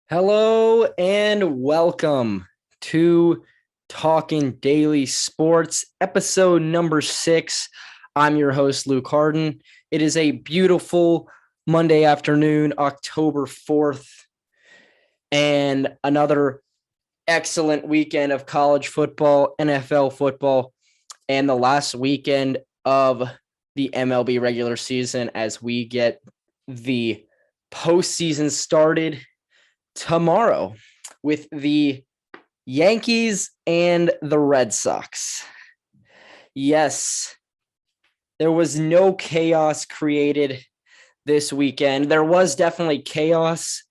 Hello and welcome to Talking Daily Sports, episode number 6. I'm your host, Luke Harden. It is a beautiful Monday afternoon, October 4th, and another excellent weekend of college football, NFL football, and the last weekend of the MLB regular season as we get the postseason started tomorrow with the Yankees and the Red Sox. Yes, there was no chaos created this weekend. There was definitely chaos,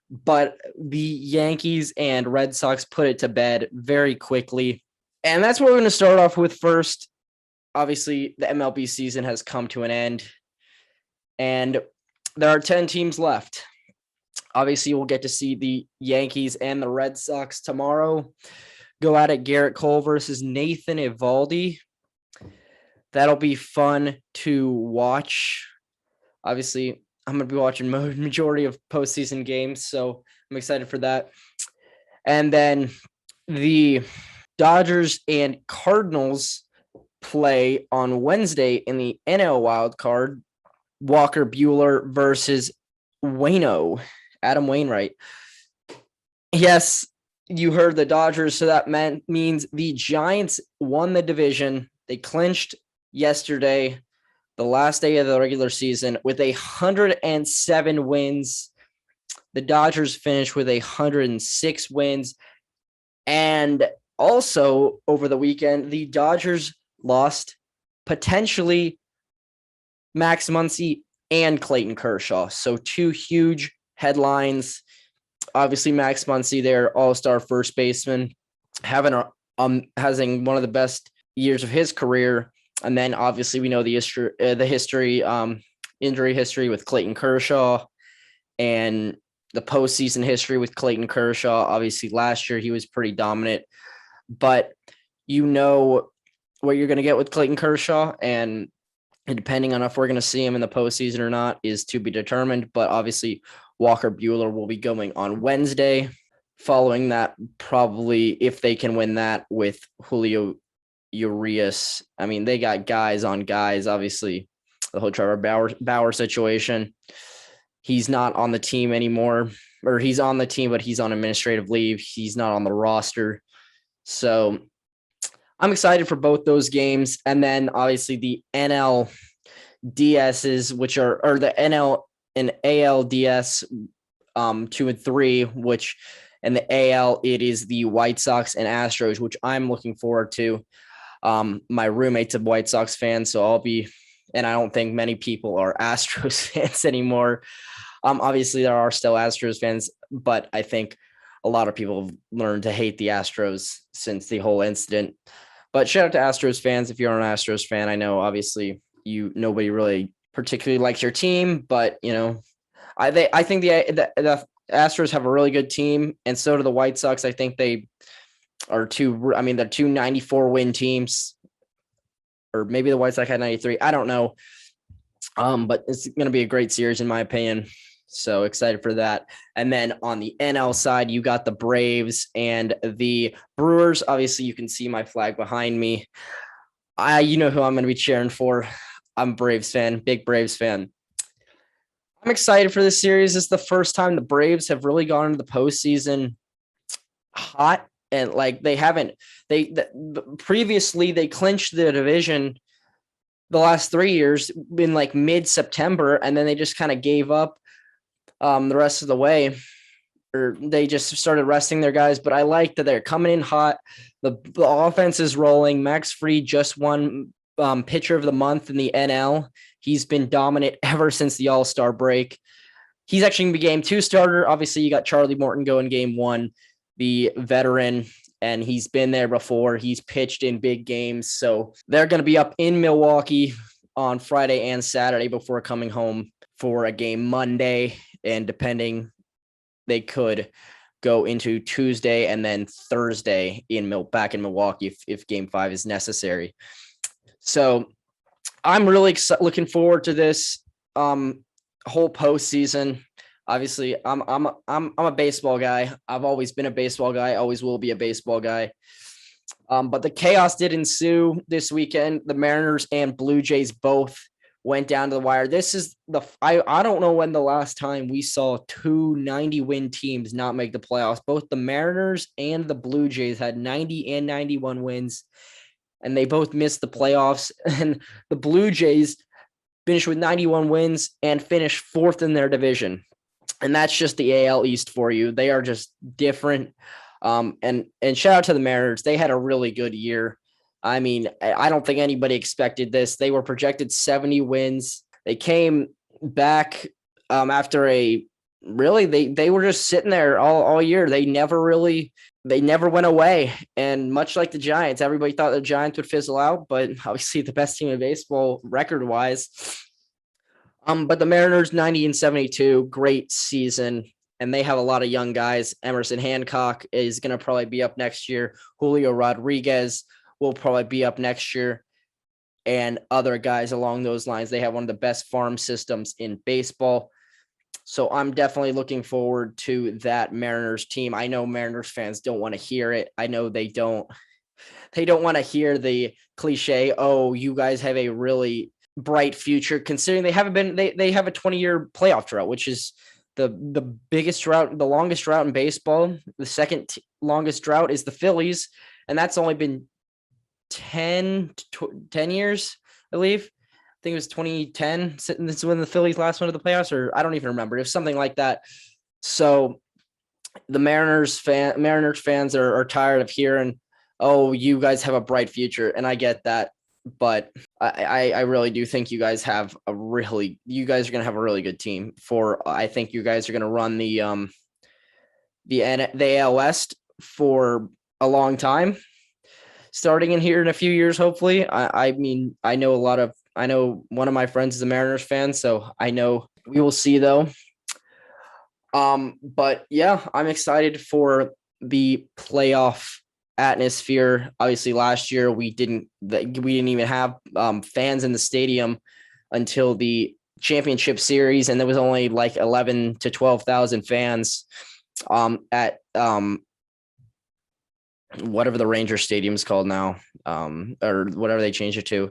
but the Yankees and Red Sox put it to bed very quickly. And that's what we're going to start off with first. Obviously, the MLB season has come to an end, and there are 10 teams left. Obviously, we'll get to see the Yankees and the Red Sox tomorrow go at it. Garrett Cole versus Nathan Eovaldi. That'll be fun to watch. Obviously, I'm going to be watching majority of postseason games, so I'm excited for that. And then the Dodgers and Cardinals play on Wednesday in the NL wild card. Walker Buehler versus Adam Wainwright. Yes, you heard the Dodgers, so that means the Giants won the division. They clinched yesterday, the last day of the regular season, with 107 wins. The Dodgers finished with 106 wins. And also over the weekend, the Dodgers lost potentially Max Muncy and Clayton Kershaw. So two huge headlines. Obviously, Max Muncy, their all-star first baseman, having one of the best years of his career. And then obviously we know the injury history with Clayton Kershaw and the postseason history with Clayton Kershaw. Obviously last year he was pretty dominant, but you know what you're going to get with Clayton Kershaw, and depending on if we're going to see him in the postseason or not is to be determined. But obviously Walker Buehler will be going on Wednesday. Following that, probably if they can win that with Julio Urias. I mean, they got guys on guys. Obviously, the whole Trevor Bauer situation. He's not on the team anymore, or he's on the team, but he's on administrative leave. He's not on the roster. So I'm excited for both those games. And then obviously the NLDSs, which are, or the NL and ALDS 2 and 3, which, and the AL, it is the White Sox and Astros, which I'm looking forward to. My roommate's a White Sox fan, so I'll be, and I don't think many people are Astros fans anymore. Obviously there are still Astros fans, but I think a lot of people have learned to hate the Astros since the whole incident. But shout out to Astros fans. If you're an Astros fan, I know obviously nobody really particularly likes your team, but I think the Astros have a really good team, and so do the White Sox. I think they are they're two 94 win teams, or maybe the White Sox had 93. I don't know. But it's going to be a great series in my opinion. So excited for that. And then on the NL side, you got the Braves and the Brewers. Obviously, you can see my flag behind me. You know who I'm going to be cheering for. I'm a Braves fan, big Braves fan. I'm excited for this series. It's the first time the Braves have really gone into the postseason hot, and like previously they clinched the division the last 3 years in like mid-September, and then they just kind of gave up the rest of the way, or they just started resting their guys. But I like that they're coming in hot. The offense is rolling. Max Fried just won pitcher of the month in the NL. He's been dominant ever since the All-Star break. He's actually going to be game 2 starter. Obviously, you got Charlie Morton going game 1, the veteran, and he's been there before. He's pitched in big games. So they're going to be up in Milwaukee on Friday and Saturday before coming home for a game Monday. And depending, they could go into Tuesday and then Thursday back in Milwaukee if game 5 is necessary. So I'm really looking forward to this whole postseason. Obviously, I'm a baseball guy. I've always been a baseball guy. Always will be a baseball guy. But the chaos did ensue this weekend. The Mariners and Blue Jays both went down to the wire. This is I don't know when the last time we saw two 90-win teams not make the playoffs. Both the Mariners and the Blue Jays had 90 and 91 wins, and they both missed the playoffs. And the Blue Jays finished with 91 wins and finished fourth in their division. And that's just the AL East for you. They are just different. And shout out to the Mariners. They had a really good year. I mean, I don't think anybody expected this. They were projected 70 wins. They came back after they were just sitting there all year. They never went away. And much like the Giants, everybody thought the Giants would fizzle out, but obviously the best team in baseball record-wise. But the Mariners 90 and 72, great season. And they have a lot of young guys. Emerson Hancock is going to probably be up next year. Julio Rodriguez will probably be up next year. And other guys along those lines. They have one of the best farm systems in baseball. So I'm definitely looking forward to that Mariners team. I know Mariners fans don't want to hear it. I know they don't want to hear the cliche, oh, you guys have a really bright future, considering they have a 20-year playoff drought, which is the biggest drought, the longest drought in baseball. The second longest drought is the Phillies, and that's only been 10 years, I believe. I think it was 2010. This is when the Phillies last went to the playoffs, or I don't even remember. It was something like that. So the Mariners fans are tired of hearing, oh, you guys have a bright future, and I get that. But I really do think you guys are going to have a really good team. I think you guys are going to run the AL West for a long time, starting in here in a few years, hopefully. I mean, I know one of my friends is a Mariners fan, so I know we will see though. But yeah, I'm excited for the playoff atmosphere. Obviously last year we didn't even have fans in the stadium until the championship series, and there was only like 11 to 12,000 fans at whatever the Ranger Stadium is called now, or whatever they changed it to.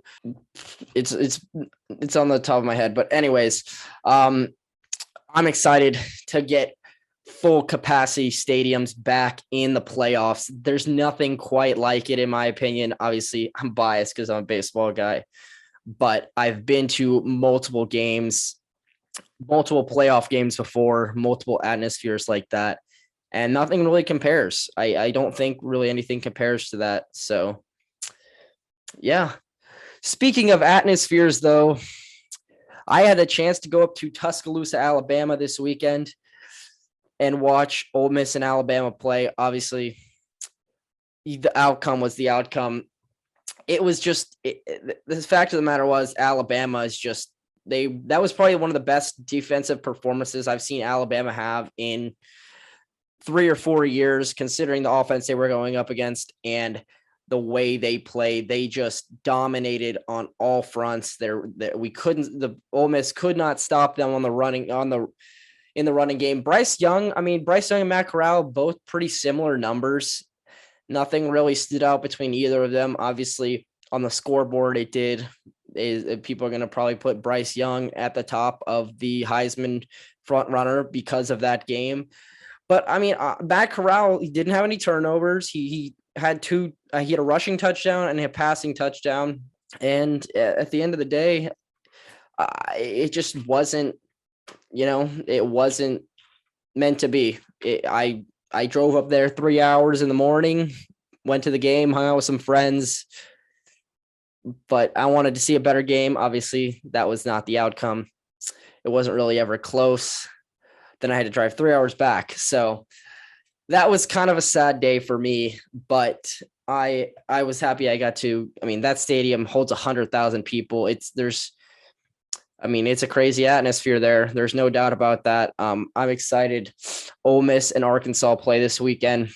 It's on the top of my head, but anyways, I'm excited to get full capacity stadiums back in the playoffs. There's nothing quite like it, in my opinion. Obviously, I'm biased because I'm a baseball guy, but I've been to multiple playoff games before, multiple atmospheres like that, and nothing really compares. I don't think really anything compares to that. So, yeah. Speaking of atmospheres, though, I had a chance to go up to Tuscaloosa, Alabama this weekend and watch Ole Miss and Alabama play. Obviously, the outcome was the outcome. It was just the fact of the matter was Alabama is just that was probably one of the best defensive performances I've seen Alabama have in 3 or 4 years, considering the offense they were going up against and the way they played. They just dominated on all fronts. The Ole Miss could not stop them in the running game. Bryce Young and Matt Corral, both pretty similar numbers. Nothing really stood out between either of them. Obviously, on the scoreboard, people are going to probably put Bryce Young at the top of the Heisman front runner because of that game. But I mean, Matt Corral, he didn't have any turnovers. He had he had a rushing touchdown and a passing touchdown. And at the end of the day, it just wasn't, it wasn't meant to be. I drove up there 3 hours in the morning, went to the game, hung out with some friends, but I wanted to see a better game. Obviously, that was not the outcome. It wasn't really ever close. Then I had to drive 3 hours back. So that was kind of a sad day for me, but I was happy I got to. I mean, that stadium holds 100,000 people. It's a crazy atmosphere there. There's no doubt about that. I'm excited. Ole Miss and Arkansas play this weekend.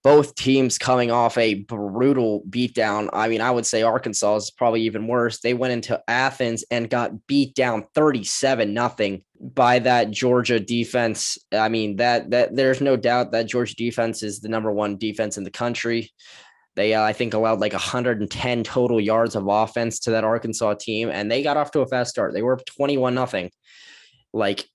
both teams coming off a brutal beatdown. I mean, I would say Arkansas is probably even worse. They went into Athens and got beat down 37-0 by that Georgia defense. I mean, that there's no doubt that Georgia defense is the number one defense in the country. They, I think, allowed like 110 total yards of offense to that Arkansas team, and they got off to a fast start. They were up 21-0, like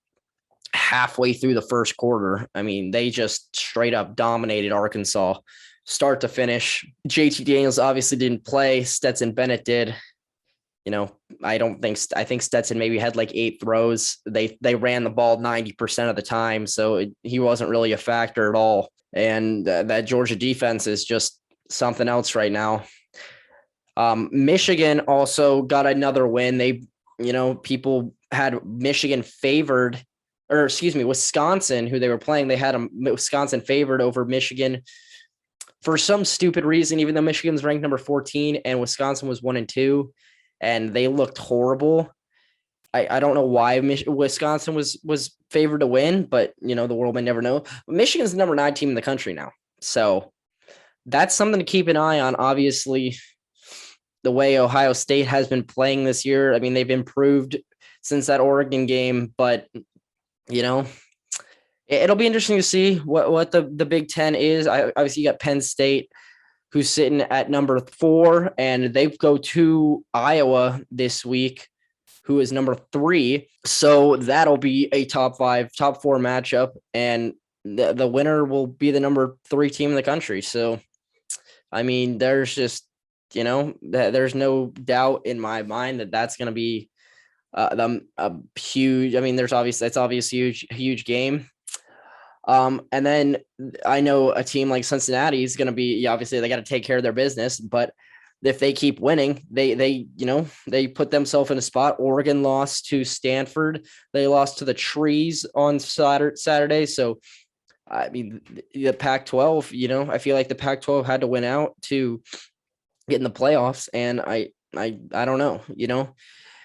halfway through the first quarter. I mean, they just straight up dominated Arkansas start to finish. JT Daniels obviously didn't play. Stetson Bennett did. I think Stetson maybe had like 8 throws. They ran the ball 90% of the time, so he wasn't really a factor at all. And that Georgia defense is just something else right now. Michigan also got another win. They, people had Michigan favored, or excuse me, Wisconsin, who they were playing. They had Wisconsin favored over Michigan for some stupid reason, even though Michigan's ranked number 14 and Wisconsin was 1-2, and they looked horrible. I don't know why Wisconsin was favored to win, but the world may never know. Michigan's the number 9 team in the country now. So that's something to keep an eye on. Obviously, the way Ohio State has been playing this year, I mean, they've improved since that Oregon game, but it'll be interesting to see what the Big Ten is. Obviously, you got Penn State, who's sitting at number 4, and they go to Iowa this week, who is number 3. So that'll be a top 4 matchup, and the winner will be the number 3 team in the country. So, I mean, there's just, there's no doubt in my mind that that's going to be a huge. I mean, it's obviously huge game. And then I know a team like Cincinnati is going to be, obviously they got to take care of their business, but if they keep winning, they put themselves in a spot. Oregon lost to Stanford. They lost to the Trees on Saturday. So, I mean, the Pac-12, I feel like the Pac-12 had to win out to get in the playoffs. And I don't know,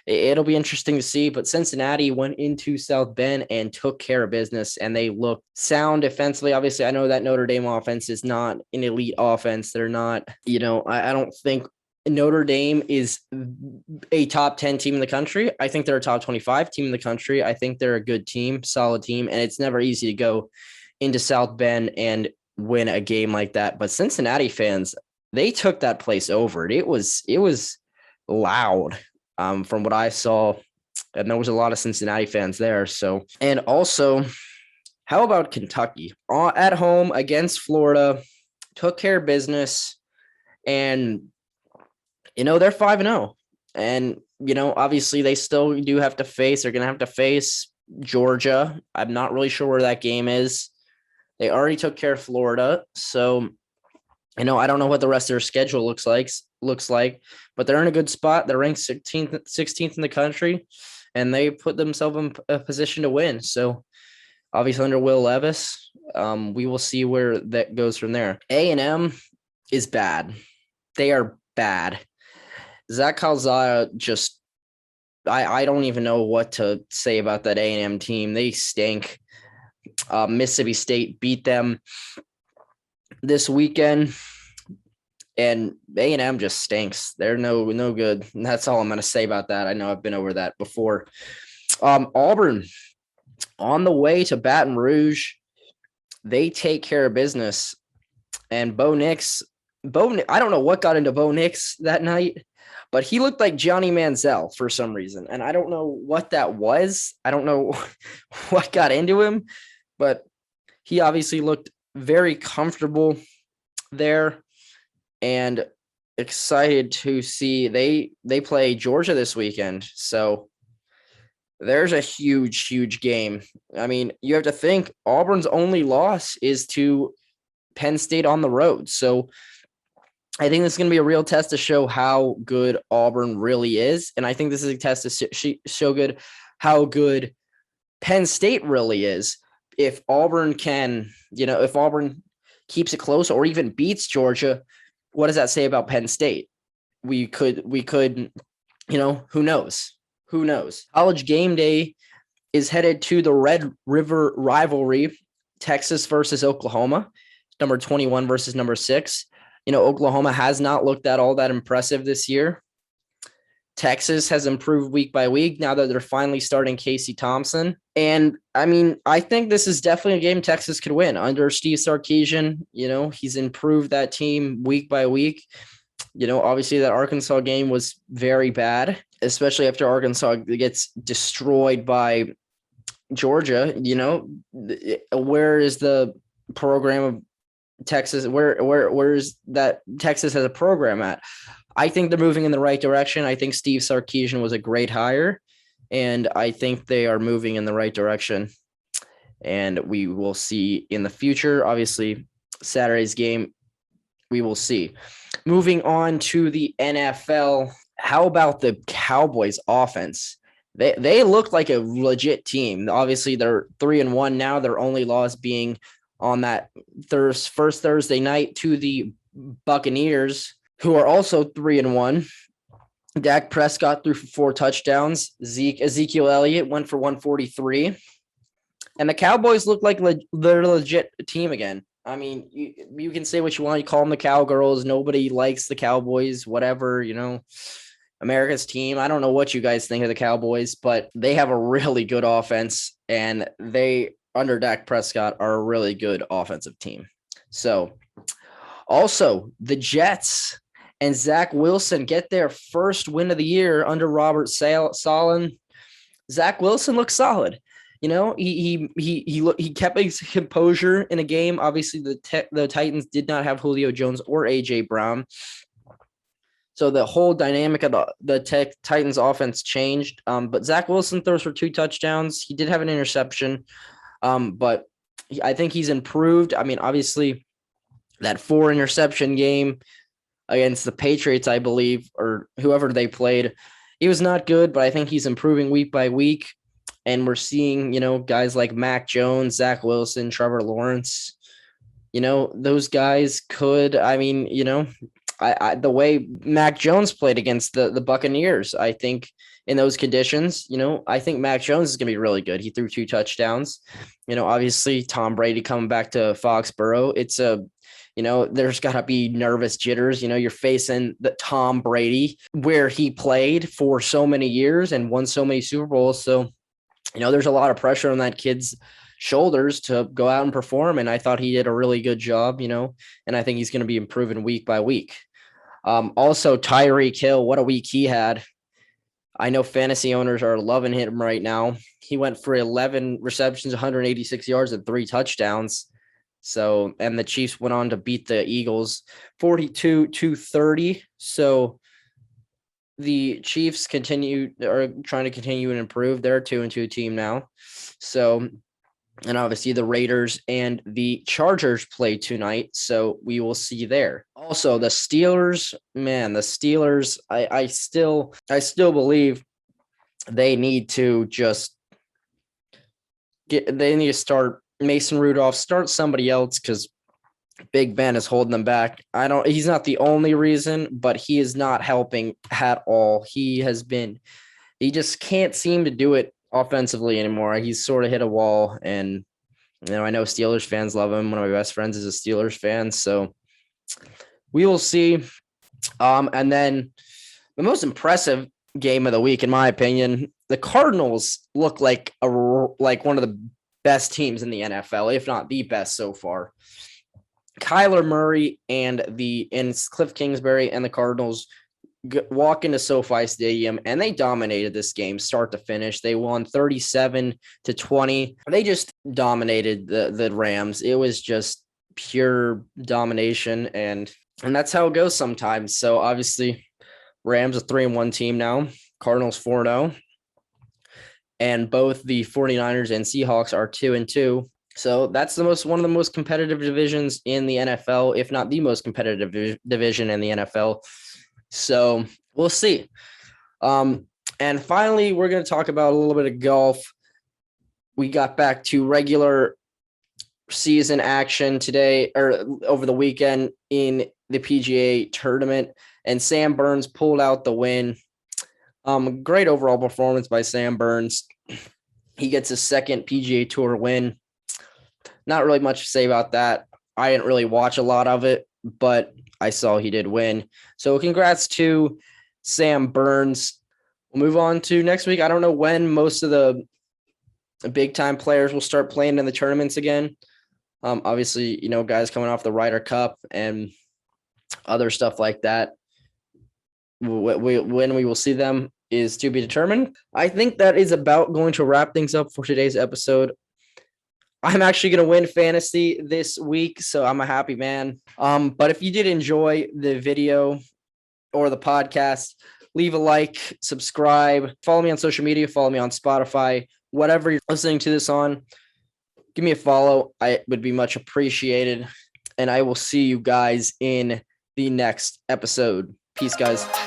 it'll be interesting to see. But Cincinnati went into South Bend and took care of business, and they look sound defensively. Obviously, I know that Notre Dame offense is not an elite offense. They're not, I don't think Notre Dame is a top 10 team in the country. I think they're a top 25 team in the country. I think they're a good team, solid team, and it's never easy to go into South Bend and win a game like that. But Cincinnati fans, they took that place over. It was loud from what I saw, and there was a lot of Cincinnati fans there. So, and also, how about Kentucky at home against Florida? Took care of business, and they're 5-0, and obviously they still do have to face. They're gonna have to face Georgia. I'm not really sure where that game is. They already took care of Florida, so I don't know what the rest of their schedule looks like, but they're in a good spot. They're ranked 16th in the country, and they put themselves in a position to win. So obviously under Will Levis, we will see where that goes from there. A&M is bad. They are bad. Zach Calzada just, I don't even know what to say about that A&M team. They stink. Mississippi State beat them this weekend, and A&M just stinks. They're no good. And that's all I'm going to say about that. I know I've been over that before. Auburn on the way to Baton Rouge, they take care of business, and Bo Nix, I don't know what got into Bo Nix that night, but he looked like Johnny Manziel for some reason, and I don't know what that was. I don't know what got into him, but he obviously looked very comfortable there, and excited to see they play Georgia this weekend. So there's a huge game. I mean, you have to think Auburn's only loss is to Penn State on the road. So I think this is going to be a real test to show how good Auburn really is. And I think this is a test to show good how good Penn State really is. If Auburn can, if Auburn keeps it close or even beats Georgia, what does that say about Penn State? We could, who knows? Who knows? College Game Day is headed to the Red River rivalry, Texas versus Oklahoma. number 21 versus number 6. Oklahoma has not looked at all that impressive this year. Texas has improved week by week now that they're finally starting Casey Thompson. And I think this is definitely a game Texas could win under Steve Sarkisian. He's improved that team week by week. Obviously that Arkansas game was very bad, especially after Arkansas gets destroyed by Georgia. Where is the program of Texas? Where is that Texas has a program at? I think they're moving in the right direction. I think Steve Sarkisian was a great hire, and I think they are moving in the right direction. And we will see in the future. Obviously, Saturday's game, we will see. Moving on to the NFL, how about the Cowboys offense? They look like a legit team. Obviously, they're 3-1 now. Their only loss being on that first Thursday night to the Buccaneers, who are also 3-1. Dak Prescott threw for 4 touchdowns. Ezekiel Elliott went for 143. And the Cowboys look like they're a legit team again. You can say what you want. You call them the Cowgirls. Nobody likes the Cowboys, whatever, America's team. I don't know what you guys think of the Cowboys, but they have a really good offense, and they, under Dak Prescott, are a really good offensive team. So, also, the Jets and Zach Wilson get their first win of the year under Robert Saleh. Zach Wilson looks solid. He kept his composure in a game. Obviously, the Titans did not have Julio Jones or A.J. Brown. So the whole dynamic of the Titans offense changed. But Zach Wilson throws for 2 touchdowns. He did have an interception, but I think he's improved. Obviously, that 4 interception game against the Patriots, I believe, or whoever they played, he was not good, but I think he's improving week by week. And we're seeing, guys like Mac Jones, Zach Wilson, Trevor Lawrence, those guys could, the way Mac Jones played against the Buccaneers, I think in those conditions, I think Mac Jones is going to be really good. He threw 2 touchdowns. Obviously Tom Brady coming back to Foxborough. It's there's got to be nervous jitters. You're facing the Tom Brady where he played for so many years and won so many Super Bowls. So, there's a lot of pressure on that kid's shoulders to go out and perform. And I thought he did a really good job, and I think he's going to be improving week by week. Also, Tyreek Hill, what a week he had. I know fantasy owners are loving him right now. He went for 11 receptions, 186 yards, and 3 touchdowns. So, and the Chiefs went on to beat the Eagles 42-30. So the Chiefs are trying to continue and improve. They're a 2-2 team now. So, and obviously the Raiders and the Chargers play tonight. So we will see there. Also, the Steelers, I still believe they need to start Mason Rudolph, start somebody else, because Big Ben is holding them back. He's not the only reason, but he is not helping at all. He just can't seem to do it offensively anymore. He's sort of hit a wall, and I know Steelers fans love him. One of my best friends is a Steelers fan, so we will see. And then the most impressive game of the week, in my opinion, the Cardinals look like one of the best teams in the NFL, if not the best so far. Kyler Murray and Cliff Kingsbury and the Cardinals walk into SoFi Stadium, and they dominated this game start to finish. They won 37-20. They just dominated the Rams. It was just pure domination, and that's how it goes sometimes. So obviously, Rams a 3-1 team now. Cardinals 4-0. And both the 49ers and Seahawks are 2-2. So that's one of the most competitive divisions in the NFL, if not the most competitive division in the NFL. So we'll see. And finally, we're going to talk about a little bit of golf. We got back to regular season action today, or over the weekend, in the PGA tournament, and Sam Burns pulled out the win. Great overall performance by Sam Burns. He gets his second PGA Tour win. Not really much to say about that. I didn't really watch a lot of it, but I saw he did win. So congrats to Sam Burns. We'll move on to next week. I don't know when most of the big time players will start playing in the tournaments again. Obviously, guys coming off the Ryder Cup and other stuff like that. When we will see them is to be determined. I think that is about going to wrap things up for today's episode. I'm actually going to win fantasy this week, so I'm a happy man. But if you did enjoy the video or the podcast, leave a like, subscribe, follow me on social media, follow me on Spotify, whatever you're listening to this on. Give me a follow. I would be much appreciated. And I will see you guys in the next episode. Peace, guys.